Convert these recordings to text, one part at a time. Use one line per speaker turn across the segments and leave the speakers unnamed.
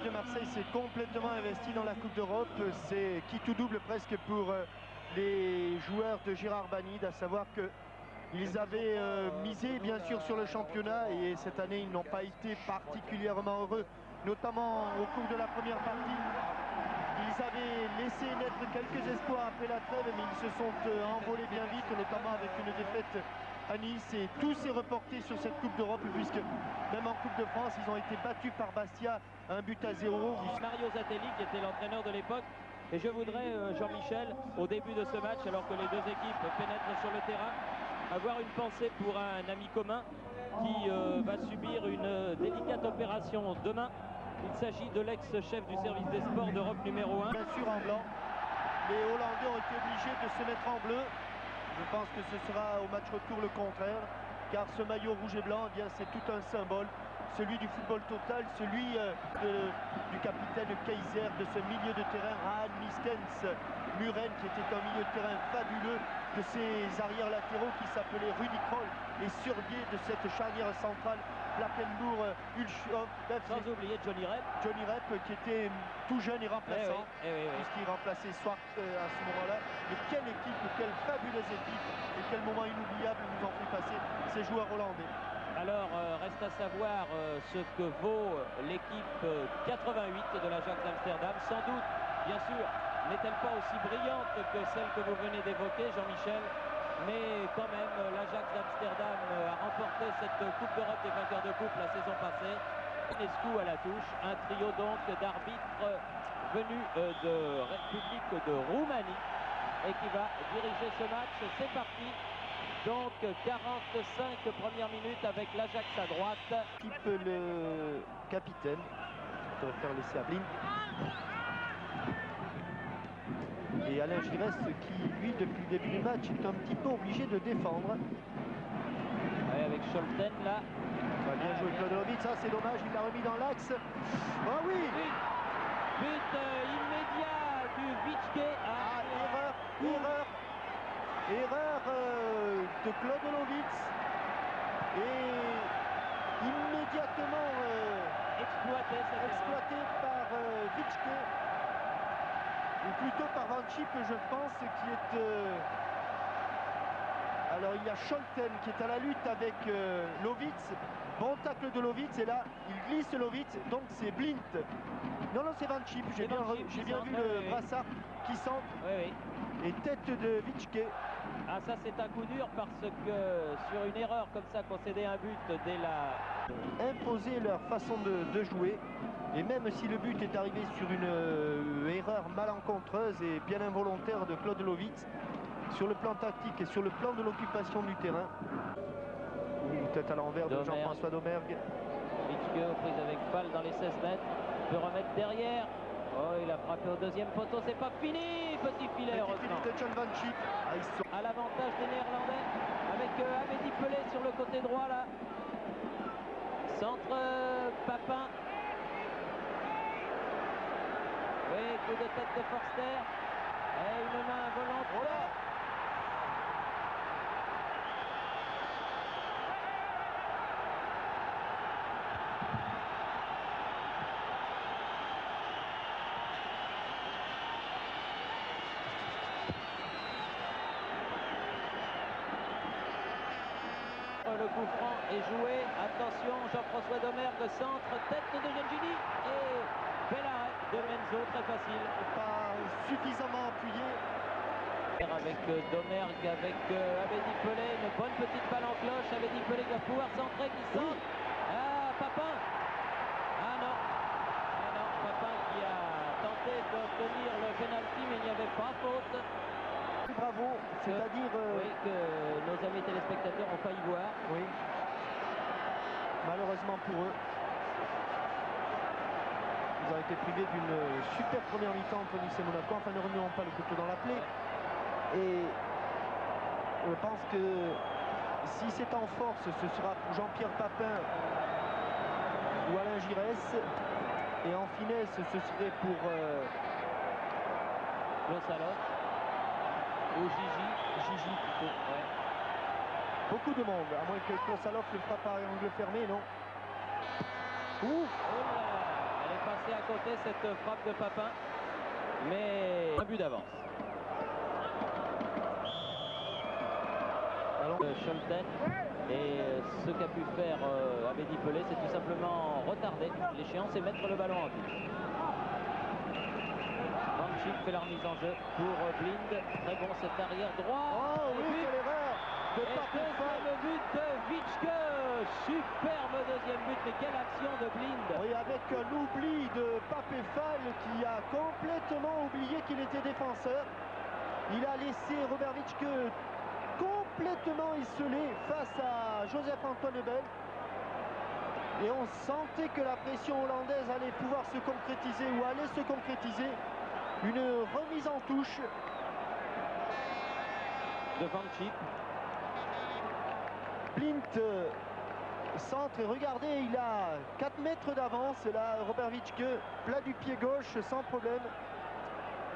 de Marseille s'est complètement investi dans la Coupe d'Europe. C'est qui tout double presque pour les joueurs de Gérard Banide, à savoir que ils avaient misé bien sûr sur le championnat et cette année ils n'ont pas été particulièrement heureux, notamment au cours de la première partie. Ils avaient laissé naître quelques espoirs après la trêve, mais ils se sont envolés bien vite, notamment avec une défaite à Nice, et tout s'est reporté sur cette Coupe d'Europe, puisque même en Coupe de France, ils ont été battus par Bastia, 1-0.
Mario Zatelli, qui était l'entraîneur de l'époque. Et je voudrais, Jean-Michel, au début de ce match, alors que les deux équipes pénètrent sur le terrain, avoir une pensée pour un ami commun qui va subir une délicate opération demain. Il s'agit de l'ex-chef du service des sports d'Europe numéro 1.
Bien sûr en blanc. Les Hollandais ont été obligés de se mettre en bleu. Je pense que ce sera au match retour le contraire, car ce maillot rouge et blanc, eh bien, c'est tout un symbole. Celui du football total, celui du capitaine Kaiser, de ce milieu de terrain, Haan Miskens Muren, qui était un milieu de terrain fabuleux, de ses arrières latéraux qui s'appelaient Rudy Kroll, et Surbier de cette charnière centrale, Plackenbourg, Hulshoff,
sans oublier Johnny Rep.
Johnny Rep qui était tout jeune et remplaçant, puisqu'il remplaçait Swart à ce moment-là. Mais quelle équipe, quelle fabuleuse équipe, et quel moment inoubliable nous ont fait passer ces joueurs hollandais.
Alors, reste à savoir ce que vaut l'équipe 88 de l'Ajax d'Amsterdam. Sans doute, bien sûr, n'est-elle pas aussi brillante que celle que vous venez d'évoquer, Jean-Michel, mais quand même, l'Ajax d'Amsterdam a remporté cette Coupe d'Europe des vainqueurs de coupe la saison passée. Escou à la touche, un trio donc d'arbitres venus de République de Roumanie et qui va diriger ce match. C'est parti. Donc 45 premières minutes avec l'Ajax à droite.
Le capitaine, on va faire l'essai à Blin. Et Alain Giresse qui, lui, depuis le début du match, est un petit peu obligé de défendre.
Ouais, avec Scholten là.
Bien joué Claude Lovitz, ça c'est dommage, il l'a remis dans l'axe. Oh oui!
But immédiat du Vitke.
Erreur de Claude Lovitz. Et immédiatement exploité par Vitke. Ou plutôt par Van Schip, je pense, qui est... Alors il y a Scholten qui est à la lutte avec Lovitz. Bon tacle de Lovitz, et là il glisse Lovitz, donc c'est Blint. Non, c'est Van Schip, j'ai bien vu le brassard qui centre.
Oui.
Et tête de Vitke.
Ah, ça c'est un coup dur, parce que sur une erreur comme ça, concéder un but dès la...
Imposer leur façon de jouer. Et même si le but est arrivé sur une erreur malencontreuse et bien involontaire de Claude Lovitz, sur le plan tactique et sur le plan de l'occupation du terrain. Tête à l'envers de Jean-François Domergue.
Vitke aux prises avec balle dans les 16 mètres. Il peut remettre derrière. Oh, il a frappé au deuxième poteau, c'est pas fini. Petit filet, heureusement.
De John Van Schip.
À l'avantage des Néerlandais, avec Amédi Pelé sur le côté droit là. Centre Papin. Oui, coup de tête de Forster. Et une main volontaire. Le coup franc est joué. Attention, Jean-François Domergue, centre, tête de Gengini et bel arrêt de Menzo, très facile.
Pas suffisamment appuyé.
Avec Domergue, avec Amédi Pelé, une bonne petite balle en cloche. Amédi Pelé qui va pouvoir centrer, qui centre. Oui. Ah, Papin. Ah non. Papin qui a tenté d'obtenir le pénalty, mais il n'y avait pas faute.
Bravo, c'est-à-dire...
Oui, que nos amis téléspectateurs ont failli voir.
Oui. Malheureusement pour eux. Ils ont été privés d'une super première mi-temps entre Nice et Monaco. Enfin, ne remuons pas le couteau dans la plaie. Et je pense que si c'est en force, ce sera pour Jean-Pierre Papin ou Alain Giresse. Et en finesse, ce serait pour...
Klosaloff. Ou Gigi plutôt. Ouais.
Beaucoup de monde, à moins que Klosaloff le frappe à angle fermé, non?
Oh là là, elle est passée à côté cette frappe de Papin. Mais un but d'avance. Scholten. Et ce qu'a pu faire Abedi Pelé, c'est tout simplement retarder l'échéance et mettre le ballon en touche. Van Schip fait la remise en jeu pour Blind. Très bon cet arrière droit.
Oh oui, quelle erreur de
deuxième but de Witschke. Superbe deuxième but, mais quelle action de Blind.
Oui, avec l'oubli de Papefal qui a complètement oublié qu'il était défenseur. Il a laissé Robert Witschke complètement isolé face à Joseph-Antoine Lebel. Et on sentait que la pression hollandaise allait pouvoir se concrétiser ou allait se concrétiser. Une remise en touche
de Van Schip.
Blint centre et regardez, il a 4 mètres d'avance. Là, Robert Witschke, plat du pied gauche sans problème.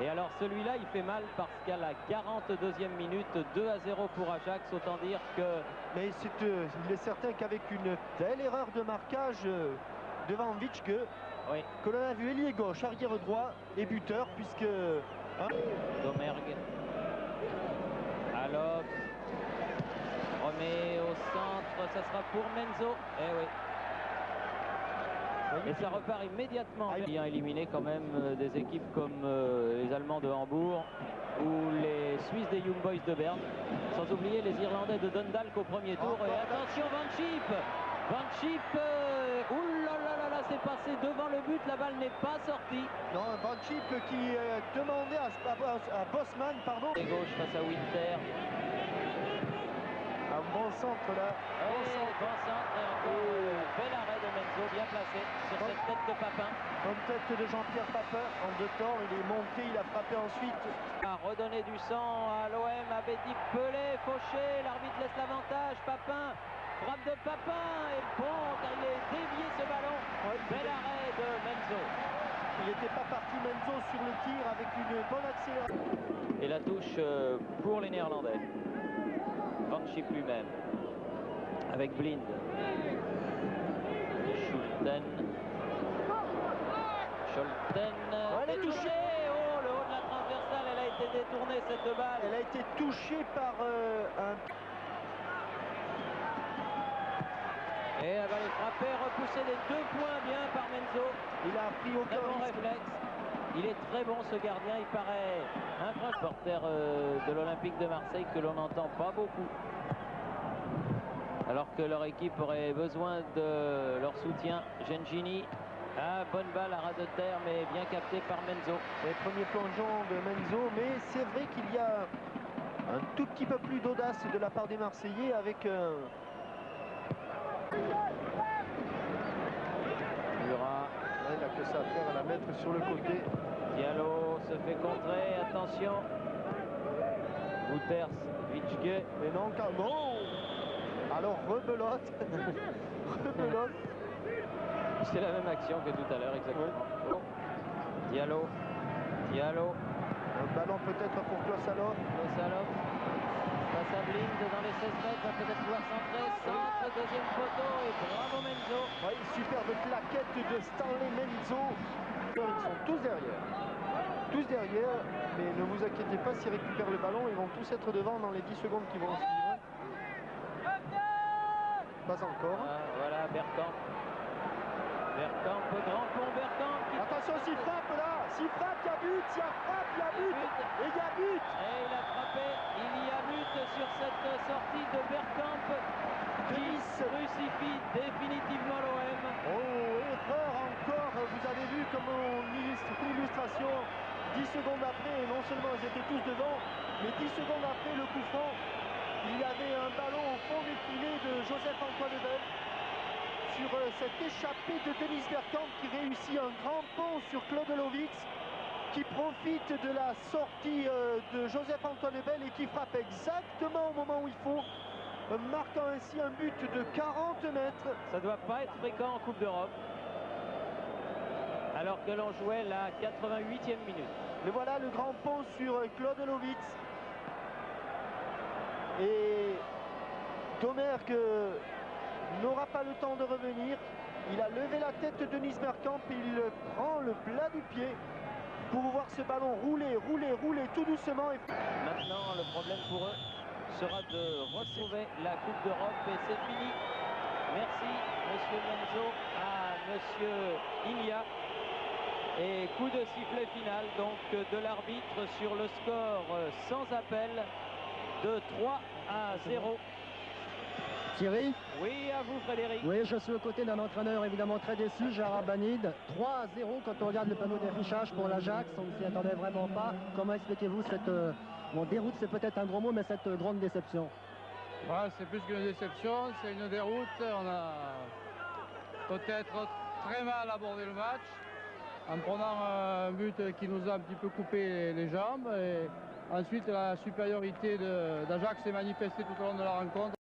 Et alors celui-là, il fait mal parce qu'à la 42e minute, 2-0 pour Ajax. Autant dire que...
Mais il est certain qu'avec une telle erreur de marquage devant Witschke,
oui,
que l'on a vu ailier gauche, arrière droit et buteur, puisque...
Domergue. Alops. Remet au centre, ça sera pour Menzo. Eh oui. Et ça repart immédiatement. Il a éliminé quand même des équipes comme les Allemands de Hambourg ou les Suisses des Young Boys de Berne. Sans oublier les Irlandais de Dundalk au premier tour. Et attention, Van Schip. Van Schip, oulala, c'est passé devant le but, la balle n'est pas sortie.
Non, Van Schip qui demandait à Bosman, pardon.
Et gauche face à Winter.
Un bon centre là.
Bon centre et encore bel arrêt de Menzo, bien placé sur cette tête de Papin.
Bonne tête de Jean-Pierre Papin en 2 temps, il est monté, il a frappé ensuite.
A redonné du sang à l'OM, Abedi Pelé, fauché, l'arbitre laisse l'avantage, Papin, frappe de Papin, et bon, car il est dévié ce ballon. Ouais, bel arrêt de Menzo.
Il n'était pas parti Menzo sur le tir avec une bonne accélération.
Et la touche pour les Néerlandais. Van Schip lui-même avec Blind. Scholten
elle est touchée.
Oh, le haut de la transversale, elle a été détournée cette balle.
Elle a été touchée par un...
Et la balle est frappée, repoussée des 2 points bien par Menzo.
Il a pris aucun risque.
Réflexe. Il est très bon ce gardien, il paraît un supporter de l'Olympique de Marseille que l'on n'entend pas beaucoup. Alors que leur équipe aurait besoin de leur soutien. Gengini, bonne balle à ras de terre, mais bien capté par Menzo.
Le premier plongeon de Menzo, mais c'est vrai qu'il y a un tout petit peu plus d'audace de la part des Marseillais avec...
Murat.
Il n'a que ça à faire à la mettre sur le côté.
Diallo se fait contrer, attention. Wouters, Witschke.
Mais non, bon. Alors rebelote. Rebelote.
C'est la même action que tout à l'heure, exactement.
Oui.
Diallo.
Un ballon peut-être pour Klossalov.
Face à Blind dans les 16 mètres, va peut-être pouvoir centrer. Centre, deuxième photo et bravo Menzo.
Oui, superbe claquette de Stanley Menzo. Ils sont tous derrière, mais ne vous inquiétez pas, s'ils récupèrent le ballon, ils vont tous être devant dans les 10 secondes qui vont suivre. Pas encore.
Voilà, Bergkamp, grand pont Bergkamp.
Attention, s'il frappe là, s'il frappe, il y a but, s'il y a frappe, il y a but, et il y a but.
Et il a frappé, il y a but sur cette sortie de Bergkamp qui crucifie définitivement l'OM.
Oh, erreur encore, vous avez vu comme l'illustration, 10 secondes après, non seulement ils étaient tous devant, mais 10 secondes après le coup franc, il y avait un ballon au fond des filets de Joseph-Antoine Lebel sur cette échappée de Denis Bergkamp qui réussit un grand pont sur Claude Lovitz, qui profite de la sortie de Joseph-Antoine Lebel et qui frappe exactement au moment où il faut, marquant ainsi un but de 40 mètres.
Ça ne doit pas être fréquent en Coupe d'Europe, alors que l'on jouait la 88e minute.
Mais voilà le grand pont sur Claude Lovitz. Et Domergue n'aura pas le temps de revenir. Il a levé la tête de Denis Bergkamp et il prend le du pied pour voir ce ballon rouler tout doucement. Et...
Maintenant, le problème pour eux sera de retrouver la Coupe d'Europe et c'est fini. Merci, monsieur Mienzo, à monsieur Ilia. Et coup de sifflet final donc de l'arbitre sur le score sans appel de 3-0.
Thierry?
Oui, à vous Frédéric.
Oui, je suis aux côtés d'un entraîneur évidemment très déçu, Gérard Banide. 3-0 quand on regarde le panneau d'affichage pour l'Ajax, on ne s'y attendait vraiment pas. Comment expliquez-vous cette... bon, déroute c'est peut-être un gros mot, mais cette grande déception?
Voilà, c'est plus qu'une déception, c'est une déroute. On a peut-être très mal abordé le match en prenant un but qui nous a un petit peu coupé les jambes. Et ensuite, la supériorité d'Ajax s'est manifestée tout au long de la rencontre.